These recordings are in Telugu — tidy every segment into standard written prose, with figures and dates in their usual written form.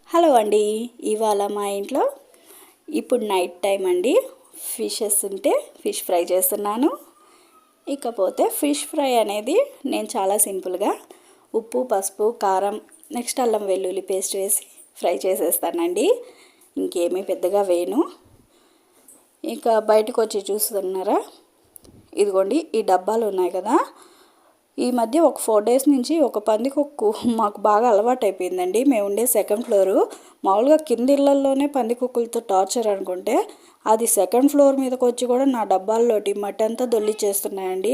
హలో అండి. ఇవాళ మా ఇంట్లో ఇప్పుడు నైట్ టైం అండి. ఫిషెస్ ఉంటే ఫిష్ ఫ్రై చేస్తున్నాను. ఇకపోతే ఫిష్ ఫ్రై అనేది నేను చాలా సింపుల్గా ఉప్పు, పసుపు, కారం, నెక్స్ట్ అల్లం వెల్లుల్లి పేస్ట్ వేసి ఫ్రై చేసేస్తానండి. ఇంకేమీ పెద్దగా వేయను. ఇంకా బయటకు వచ్చి చూస్తున్నారా, ఇదిగోండి ఈ డబ్బాలు ఉన్నాయి కదా. ఈ మధ్య ఒక 4 days నుంచి ఒక పందికొక్కు మాకు బాగా అలవాటు అయిపోయిందండి. మేము ఉండే సెకండ్ ఫ్లోరు. మామూలుగా కింది ఇళ్లల్లోనే పందికొక్కులతో టార్చర్ అనుకుంటే, అది సెకండ్ ఫ్లోర్ మీదకి వచ్చి కూడా నా డబ్బాల్లోటి మట్టి అంతా దొల్లిచ్చేస్తున్నాయండి.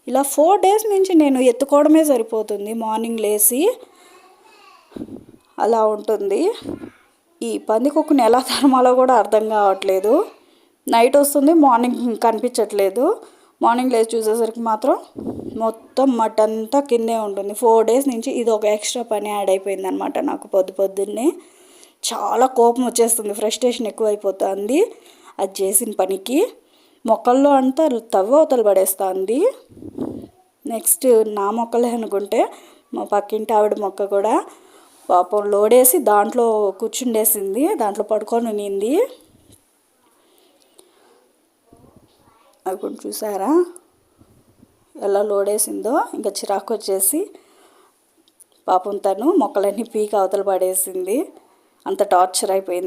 ఇలా 4 days నుంచి నేను ఎత్తుకోవడమే సరిపోతుంది. మార్నింగ్ లేచి అలా ఉంటుంది. ఈ పందికొక్కుని ఎలా తరమాలో కూడా అర్థం కావట్లేదు. నైట్ వస్తుంది, మార్నింగ్ కనిపించట్లేదు. మార్నింగ్ లేచి చూసేసరికి మాత్రం మొత్తం మట్టి అంతా కిందే ఉంటుంది. 4 days నుంచి ఇది ఒక ఎక్స్ట్రా పని యాడ్ అయిపోయింది అనమాట నాకు. పొద్దున్నే చాలా కోపం వచ్చేస్తుంది, ఫ్రస్ట్రేషన్ ఎక్కువైపోతుంది అది చేసిన పనికి. మొక్కల్లో అంతా తవ్వవతలు పడేస్తుంది. నెక్స్ట్ నా మొక్కలే అనుకుంటే మా పక్కింటి ఆవిడ మొక్క కూడా పాపం లోడేసి దాంట్లో కూర్చుండేసింది, దాంట్లో పడుకొని ఉన్నింది. అప్పుడు చూసారా ఎలా లోడేసిందో. ఇంకా చిరాకు వచ్చేసి పాపం తను మొక్కలన్నీ పీకి అవతల పడేసింది. అంత టార్చర్ అయిపోయింది.